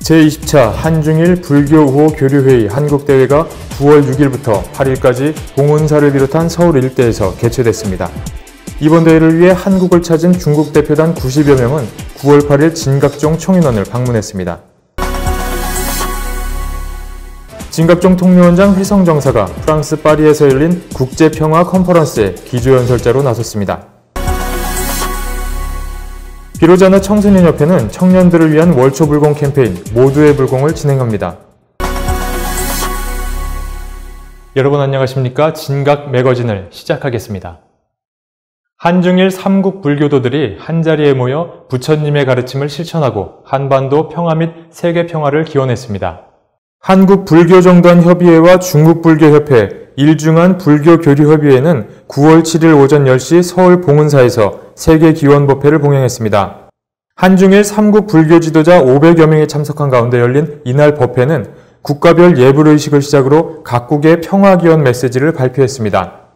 제20차 한중일 불교우호 교류회의 한국대회가 9월 6일부터 8일까지 봉은사를 비롯한 서울 일대에서 개최됐습니다. 이번 대회를 위해 한국을 찾은 중국 대표단 90여 명은 9월 8일 진각종 총인원을 방문했습니다. 진각종 통일원장 회성정사가 프랑스 파리에서 열린 국제평화 컨퍼런스에 기조연설자로 나섰습니다. 비로자느 청소년협회는 청년들을 위한 월초불공 캠페인 모두의 불공을 진행합니다. 여러분 안녕하십니까? 진각 매거진을 시작하겠습니다. 한중일 3국 불교도들이 한자리에 모여 부처님의 가르침을 실천하고 한반도 평화 및 세계 평화를 기원했습니다. 한국불교정단협의회와 중국불교협회, 일중한 불교교류협의회는 9월 7일 오전 10시 서울 봉은사에서 세계기원법회를 봉행했습니다. 한중일 3국 불교 지도자 500여 명이 참석한 가운데 열린 이날 법회는 국가별 예불의식을 시작으로 각국의 평화기원 메시지를 발표했습니다.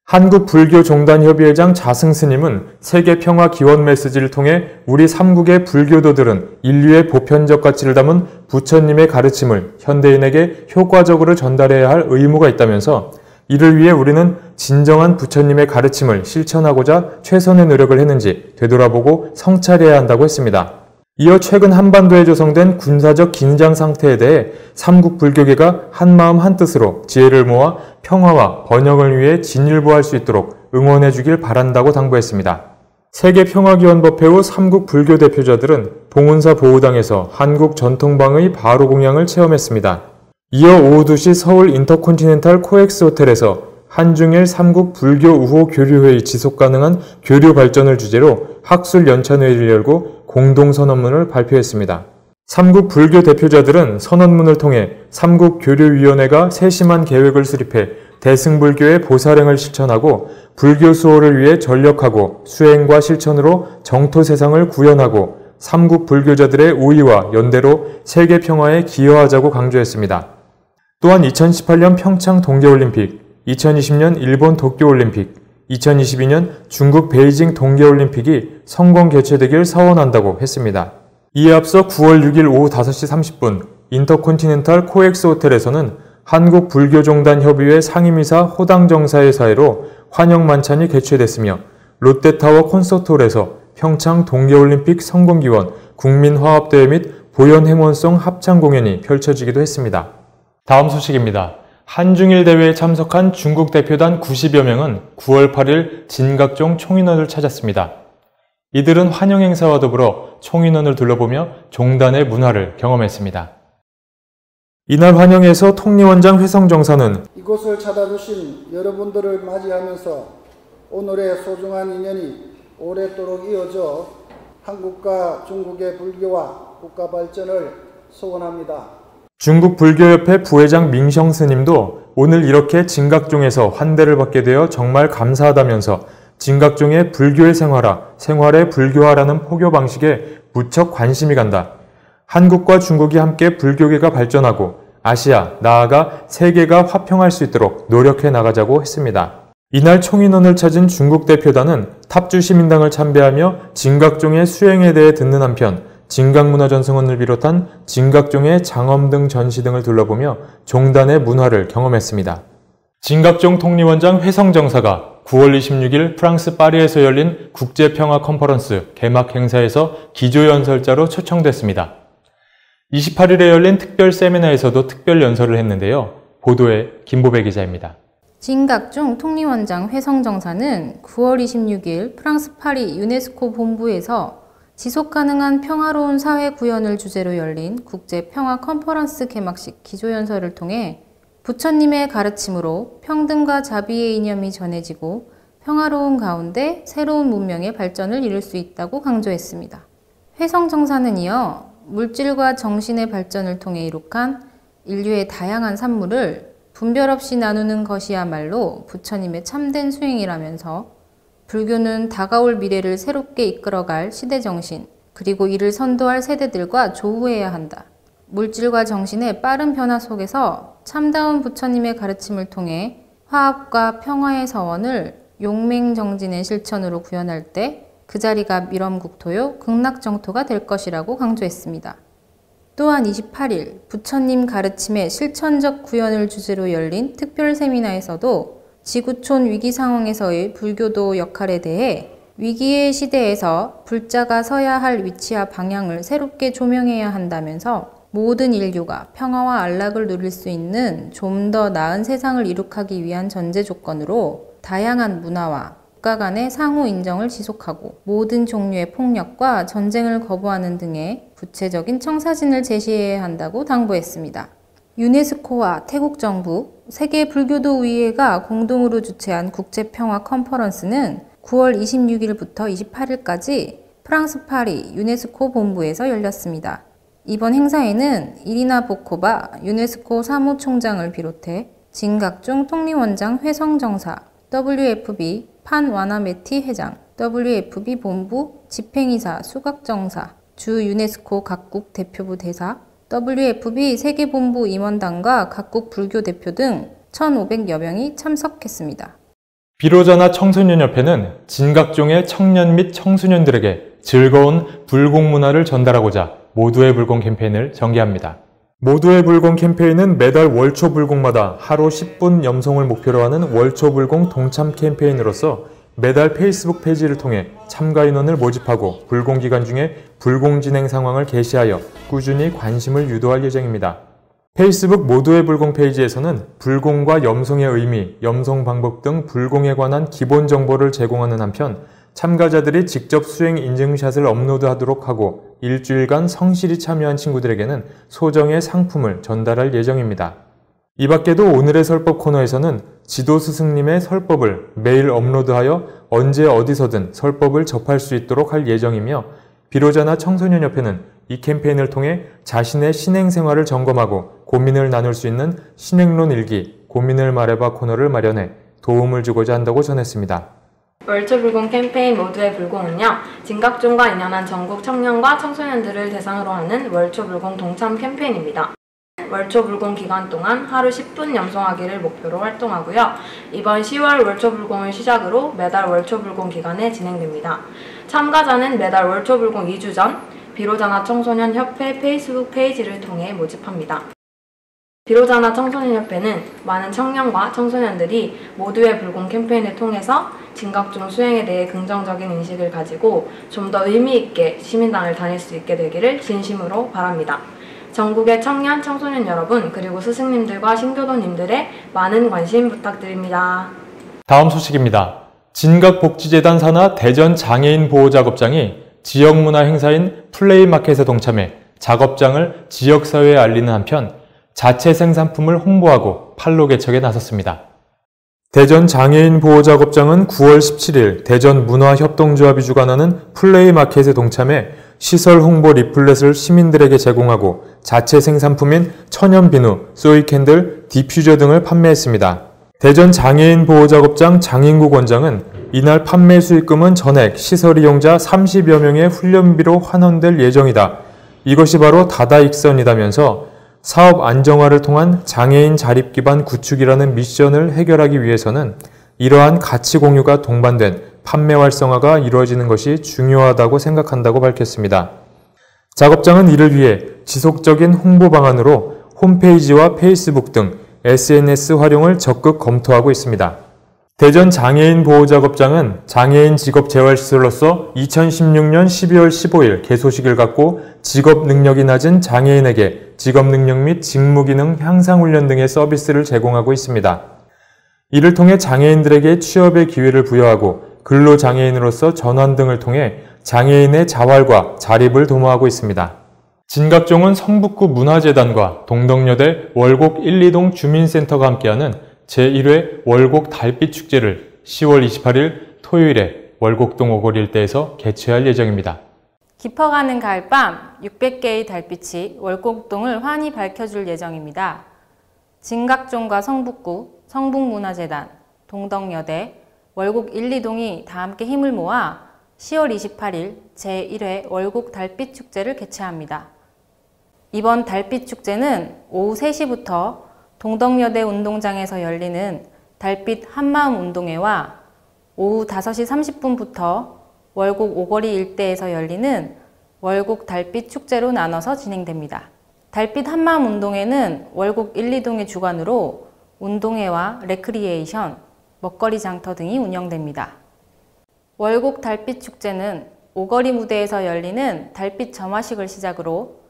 한국불교종단협의회장 자승스님은 세계평화기원 메시지를 통해 우리 3국의 불교도들은 인류의 보편적 가치를 담은 부처님의 가르침을 현대인에게 효과적으로 전달해야 할 의무가 있다면서 이를 위해 우리는 진정한 부처님의 가르침을 실천하고자 최선의 노력을 했는지 되돌아보고 성찰해야 한다고 했습니다. 이어 최근 한반도에 조성된 군사적 긴장 상태에 대해 3국 불교계가 한마음 한뜻으로 지혜를 모아 평화와 번영을 위해 진일보할 수 있도록 응원해 주길 바란다고 당부했습니다. 세계평화기원법회 후 3국 불교 대표자들은 봉은사 보우당에서 한국 전통방의 바로 공양을 체험했습니다. 이어 오후 2시 서울 인터컨티넨탈 코엑스 호텔에서 한중일 3국 불교 우호 교류회의 지속가능한 교류 발전을 주제로 학술 연찬회의를 열고 공동선언문을 발표했습니다. 3국 불교 대표자들은 선언문을 통해 3국 교류위원회가 세심한 계획을 수립해 대승불교의 보살행을 실천하고 불교 수호를 위해 전력하고 수행과 실천으로 정토 세상을 구현하고 3국 불교자들의 우위와 연대로 세계 평화에 기여하자고 강조했습니다. 또한 2018년 평창 동계올림픽, 2020년 일본 도쿄올림픽, 2022년 중국 베이징 동계올림픽이 성공 개최되길 서원한다고 했습니다. 이에 앞서 9월 6일 오후 5시 30분 인터컨티넨탈 코엑스 호텔에서는 한국불교종단협의회 상임이사 호당정사의 사회로 환영만찬이 개최됐으며 롯데타워 콘서트홀에서 평창 동계올림픽 성공기원 국민화합대회 및 보현행원송 합창공연이 펼쳐지기도 했습니다. 다음 소식입니다. 한중일 대회에 참석한 중국 대표단 90여 명은 9월 8일 진각종 총인원을 찾았습니다. 이들은 환영 행사와 더불어 총인원을 둘러보며 종단의 문화를 경험했습니다. 이날 환영에서 통리원장 회성정사는 이곳을 찾아주신 여러분들을 맞이하면서 오늘의 소중한 인연이 오랫도록 이어져 한국과 중국의 불교와 국가 발전을 소원합니다. 중국불교협회 부회장 민성 스님도 오늘 이렇게 진각종에서 환대를 받게 되어 정말 감사하다면서 진각종의 불교의 생활화, 생활의 불교화라는 포교 방식에 무척 관심이 간다. 한국과 중국이 함께 불교계가 발전하고 아시아, 나아가 세계가 화평할 수 있도록 노력해 나가자고 했습니다. 이날 총인원을 찾은 중국 대표단은 탑주시민당을 참배하며 진각종의 수행에 대해 듣는 한편 진각문화전승원을 비롯한 진각종의 장엄 등 전시 등을 둘러보며 종단의 문화를 경험했습니다. 진각종 통리원장 회성정사가 9월 26일 프랑스 파리에서 열린 국제평화 컨퍼런스 개막 행사에서 기조연설자로 초청됐습니다. 28일에 열린 특별 세미나에서도 특별 연설을 했는데요. 보도에 김보배 기자입니다. 진각종 통리원장 회성정사는 9월 26일 프랑스 파리 유네스코 본부에서 지속가능한 평화로운 사회 구현을 주제로 열린 국제평화 컨퍼런스 개막식 기조연설을 통해 부처님의 가르침으로 평등과 자비의 이념이 전해지고 평화로운 가운데 새로운 문명의 발전을 이룰 수 있다고 강조했습니다. 회성정사는 이어 물질과 정신의 발전을 통해 이룩한 인류의 다양한 산물을 분별 없이 나누는 것이야말로 부처님의 참된 수행이라면서 불교는 다가올 미래를 새롭게 이끌어갈 시대정신, 그리고 이를 선도할 세대들과 조우해야 한다. 물질과 정신의 빠른 변화 속에서 참다운 부처님의 가르침을 통해 화합과 평화의 서원을 용맹정진의 실천으로 구현할 때 그 자리가 밀엄국토요 극락정토가 될 것이라고 강조했습니다. 또한 28일 부처님 가르침의 실천적 구현을 주제로 열린 특별 세미나에서도 지구촌 위기 상황에서의 불교도 역할에 대해 위기의 시대에서 불자가 서야 할 위치와 방향을 새롭게 조명해야 한다면서 모든 인류가 평화와 안락을 누릴 수 있는 좀 더 나은 세상을 이룩하기 위한 전제 조건으로 다양한 문화와 국가 간의 상호 인정을 지속하고 모든 종류의 폭력과 전쟁을 거부하는 등의 구체적인 청사진을 제시해야 한다고 당부했습니다. 유네스코와 태국 정부, 세계 불교도 의회가 공동으로 주최한 국제평화 컨퍼런스는 9월 26일부터 28일까지 프랑스 파리 유네스코 본부에서 열렸습니다. 이번 행사에는 이리나 보코바 유네스코 사무총장을 비롯해 진각종 통리원장 회성정사, WFB 판 와나메티 회장, WFB 본부 집행이사 수각정사, 주 유네스코 각국 대표부 대사, WFB 세계본부 임원단과 각국 불교 대표 등 1,500여 명이 참석했습니다. 비로자나 청소년협회는 진각종의 청년 및 청소년들에게 즐거운 불공 문화를 전달하고자 모두의 불공 캠페인을 전개합니다. 모두의 불공 캠페인은 매달 월초 불공마다 하루 10분 염송을 목표로 하는 월초 불공 동참 캠페인으로서 매달 페이스북 페이지를 통해 참가 인원을 모집하고 불공 기간 중에 불공 진행 상황을 게시하여 꾸준히 관심을 유도할 예정입니다. 페이스북 모두의 불공 페이지에서는 불공과 염송의 의미, 염송 방법 등 불공에 관한 기본 정보를 제공하는 한편 참가자들이 직접 수행 인증샷을 업로드하도록 하고 일주일간 성실히 참여한 친구들에게는 소정의 상품을 전달할 예정입니다. 이 밖에도 오늘의 설법 코너에서는 지도 스승님의 설법을 매일 업로드하여 언제 어디서든 설법을 접할 수 있도록 할 예정이며 비로자나 청소년협회는 이 캠페인을 통해 자신의 신행 생활을 점검하고 고민을 나눌 수 있는 신행론 일기, 고민을 말해봐 코너를 마련해 도움을 주고자 한다고 전했습니다. 월초 불공 캠페인 모두의 불공은요, 진각종과 인연한 전국 청년과 청소년들을 대상으로 하는 월초 불공 동참 캠페인입니다. 월초 불공 기간 동안 하루 10분 염송하기를 목표로 활동하고요. 이번 10월 월초 불공을 시작으로 매달 월초 불공 기간에 진행됩니다. 참가자는 매달 월초 불공 2주 전 비로자나 청소년 협회 페이스북 페이지를 통해 모집합니다. 비로자나 청소년협회는 많은 청년과 청소년들이 모두의 불공 캠페인을 통해서 진각종 수행에 대해 긍정적인 인식을 가지고 좀 더 의미 있게 시민당을 다닐 수 있게 되기를 진심으로 바랍니다. 전국의 청년, 청소년 여러분, 그리고 스승님들과 신교도님들의 많은 관심 부탁드립니다. 다음 소식입니다. 진각복지재단 산하 대전 장애인 보호작업장이 지역문화 행사인 플레이마켓에 동참해 작업장을 지역사회에 알리는 한편 자체 생산품을 홍보하고 판로 개척에 나섰습니다. 대전 장애인 보호작업장은 9월 17일 대전문화협동조합이 주관하는 플레이마켓에 동참해 시설 홍보 리플렛을 시민들에게 제공하고 자체 생산품인 천연비누, 소이캔들, 디퓨저 등을 판매했습니다. 대전 장애인 보호작업장 장인국 원장은 이날 판매 수익금은 전액 시설 이용자 30여 명의 훈련비로 환원될 예정이다. 이것이 바로 다다익선이다면서 사업 안정화를 통한 장애인 자립기반 구축이라는 미션을 해결하기 위해서는 이러한 가치 공유가 동반된 판매 활성화가 이루어지는 것이 중요하다고 생각한다고 밝혔습니다. 작업장은 이를 위해 지속적인 홍보 방안으로 홈페이지와 페이스북 등 SNS 활용을 적극 검토하고 있습니다. 대전 장애인 보호작업장은 장애인 직업재활시설로서 2016년 12월 15일 개소식을 갖고 직업 능력이 낮은 장애인에게 직업 능력 및 직무 기능 향상 훈련 등의 서비스를 제공하고 있습니다. 이를 통해 장애인들에게 취업의 기회를 부여하고 근로장애인으로서 전환 등을 통해 장애인의 자활과 자립을 도모하고 있습니다. 진각종은 성북구 문화재단과 동덕여대 월곡 1, 2동 주민센터가 함께하는 제1회 월곡 달빛축제를 10월 28일 토요일에 월곡동 오거리 일대에서 개최할 예정입니다. 깊어가는 가을밤 600개의 달빛이 월곡동을 환히 밝혀줄 예정입니다. 진각종과 성북구, 성북문화재단, 동덕여대, 월곡 1, 2동이 다 함께 힘을 모아 10월 28일 제1회 월곡 달빛축제를 개최합니다. 이번 달빛축제는 오후 3시부터 동덕여대 운동장에서 열리는 달빛 한마음 운동회와 오후 5시 30분부터 월곡 오거리 일대에서 열리는 월곡 달빛 축제로 나눠서 진행됩니다. 달빛 한마음 운동회는 월곡 1, 2동의 주관으로 운동회와 레크리에이션, 먹거리 장터 등이 운영됩니다. 월곡 달빛 축제는 오거리 무대에서 열리는 달빛 점화식을 시작으로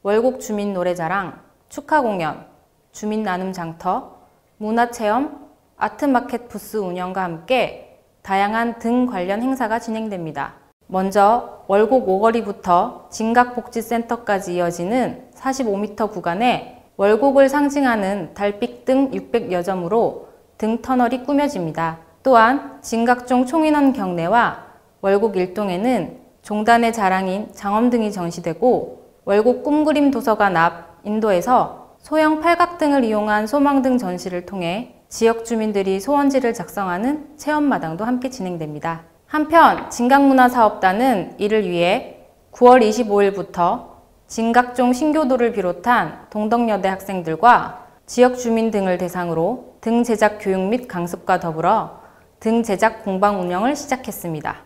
월곡 주민 노래자랑, 축하 공연, 주민 나눔 장터, 문화체험, 아트마켓 부스 운영과 함께 다양한 등 관련 행사가 진행됩니다. 먼저 월곡 오거리부터 진각복지센터까지 이어지는 45m 구간에 월곡을 상징하는 달빛 등 600여 점으로 등 터널이 꾸며집니다. 또한 진각종 총인원 경내와 월곡 1동에는 종단의 자랑인 장엄등이 전시되고 월곡 꿈그림 도서관 앞 인도에서 소형 팔각등을 이용한 소망등 전시를 통해 지역 주민들이 소원지를 작성하는 체험마당도 함께 진행됩니다. 한편 진각문화사업단은 이를 위해 9월 25일부터 진각종 신교도를 비롯한 동덕여대 학생들과 지역 주민 등을 대상으로 등 제작 교육 및 강습과 더불어 등 제작 공방 운영을 시작했습니다.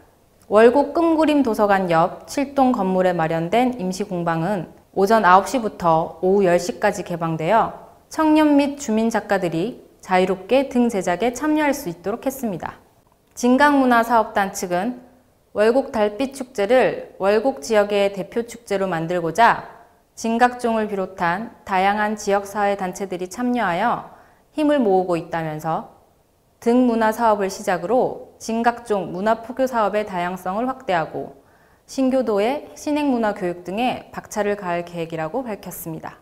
월곡 꿈그림 도서관 옆 7동 건물에 마련된 임시 공방은 오전 9시부터 오후 10시까지 개방되어 청년 및 주민 작가들이 자유롭게 등 제작에 참여할 수 있도록 했습니다. 진각문화사업단 측은 월곡 달빛 축제를 월곡 지역의 대표 축제로 만들고자 진각종을 비롯한 다양한 지역사회 단체들이 참여하여 힘을 모으고 있다면서 등 문화 사업을 시작으로 진각종 문화포교 사업의 다양성을 확대하고 신교도의 신행문화 교육 등에 박차를 가할 계획이라고 밝혔습니다.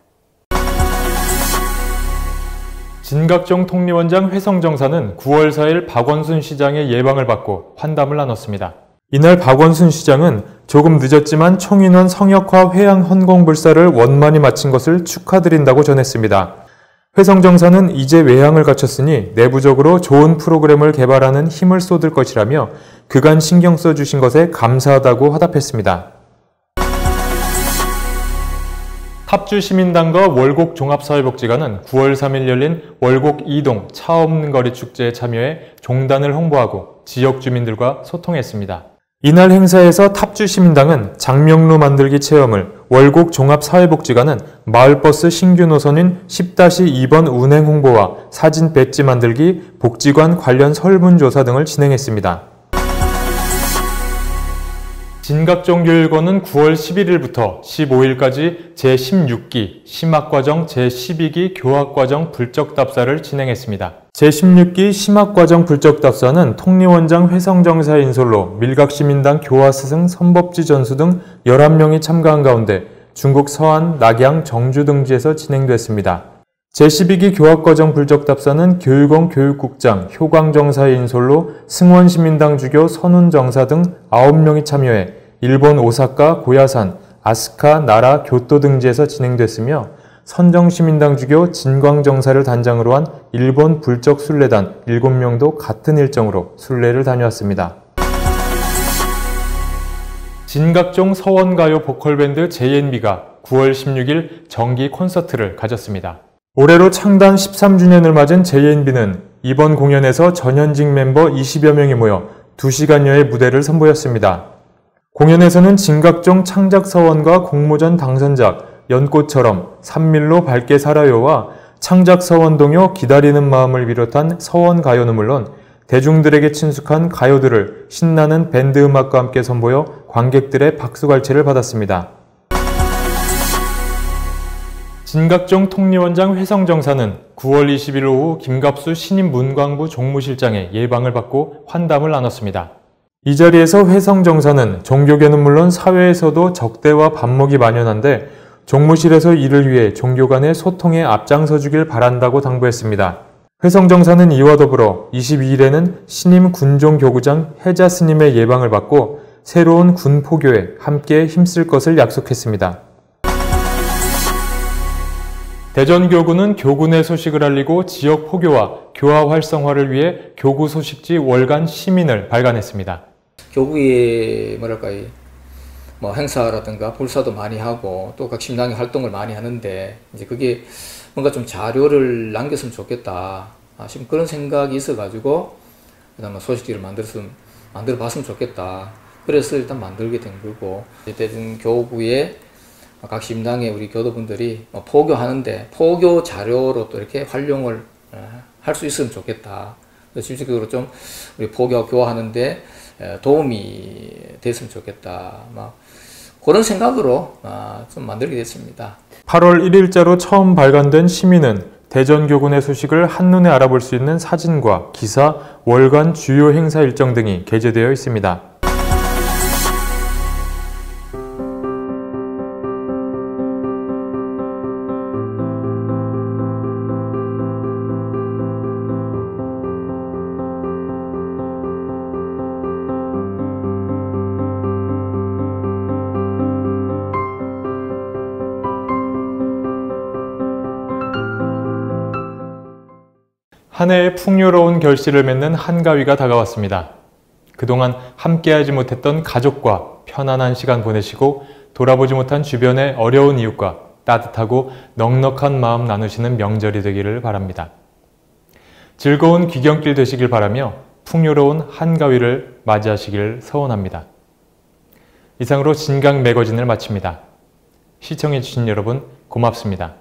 진각종 통리원장 회성정사는 9월 4일 박원순 시장의 예방을 받고 환담을 나눴습니다. 이날 박원순 시장은 조금 늦었지만 총인원 성역화 회양 헌공불사를 원만히 마친 것을 축하드린다고 전했습니다. 회성정사는 이제 외양을 갖췄으니 내부적으로 좋은 프로그램을 개발하는 힘을 쏟을 것이라며 그간 신경 써주신 것에 감사하다고 화답했습니다. 탑주시민당과 월곡 종합사회복지관은 9월 3일 열린 월곡 2동 차 없는 거리 축제에 참여해 종단을 홍보하고 지역 주민들과 소통했습니다. 이날 행사에서 탑주시민당은 장명루 만들기 체험을, 월곡 종합사회복지관은 마을버스 신규 노선인 10-2번 운행 홍보와 사진 배지 만들기, 복지관 관련 설문조사 등을 진행했습니다. 진각종교육원은 9월 11일부터 15일까지 제16기 심학과정 제12기 교학과정 불적답사를 진행했습니다. 제16기 심학과정 불적답사는 통리원장 회성정사 인솔로 밀각시민당 교화스승 선법지 전수 등 11명이 참가한 가운데 중국 서안, 낙양, 정주 등지에서 진행됐습니다. 제12기 교학과정 불적답사는 교육원 교육국장, 효광정사의 인솔로 승원시민당 주교 선운정사 등 9명이 참여해 일본 오사카, 고야산, 아스카, 나라, 교토 등지에서 진행됐으며 선정시민당 주교 진광정사를 단장으로 한 일본 불적순례단 7명도 같은 일정으로 순례를 다녀왔습니다. 진각종 서원가요 보컬밴드 JNB가 9월 16일 정기 콘서트를 가졌습니다. 올해로 창단 13주년을 맞은 JNB는 이번 공연에서 전현직 멤버 20여 명이 모여 2시간여의 무대를 선보였습니다. 공연에서는 진각종 창작서원과 공모전 당선작 연꽃처럼 산밀로 밝게 살아요와 창작서원 동요 기다리는 마음을 비롯한 서원가요는 물론 대중들에게 친숙한 가요들을 신나는 밴드 음악과 함께 선보여 관객들의 박수갈채를 받았습니다. 진각종 통리원장 회성정사는 9월 20일 오후 김갑수 신임 문광부 종무실장의 예방을 받고 환담을 나눴습니다. 이 자리에서 회성정사는 종교계는 물론 사회에서도 적대와 반목이 만연한데 종무실에서 이를 위해 종교 간의 소통에 앞장서 주길 바란다고 당부했습니다. 회성정사는 이와 더불어 22일에는 신임 군종교구장 해자 스님의 예방을 받고 새로운 군포교에 함께 힘쓸 것을 약속했습니다. 대전교구는 교구 내 소식을 알리고 지역 포교와 교화 활성화를 위해 교구 소식지 월간 시민을 발간했습니다. 교구의 뭐 행사라든가 불사도 많이 하고 또 각 신당의 활동을 많이 하는데 이제 그게 뭔가 좀 자료를 남겼으면 좋겠다 싶은 그런 생각이 있어가지고 그다음에 소식지를 만들어 봤으면 좋겠다. 그래서 일단 만들게 된 거고 대전교구의 각 신당의 우리 교도분들이 포교하는데 포교 자료로 또 이렇게 활용을 할 수 있으면 좋겠다. 실질적으로 좀 우리 포교 교화하는데 도움이 됐으면 좋겠다. 막 그런 생각으로 좀 만들게 됐습니다. 8월 1일자로 처음 발간된 시민은 대전교군의 소식을 한눈에 알아볼 수 있는 사진과 기사, 월간 주요 행사 일정 등이 게재되어 있습니다. 한 해의 풍요로운 결실을 맺는 한가위가 다가왔습니다. 그동안 함께하지 못했던 가족과 편안한 시간 보내시고 돌아보지 못한 주변의 어려운 이웃과 따뜻하고 넉넉한 마음 나누시는 명절이 되기를 바랍니다. 즐거운 귀경길 되시길 바라며 풍요로운 한가위를 맞이하시길 서원합니다. 이상으로 진강 매거진을 마칩니다. 시청해주신 여러분 고맙습니다.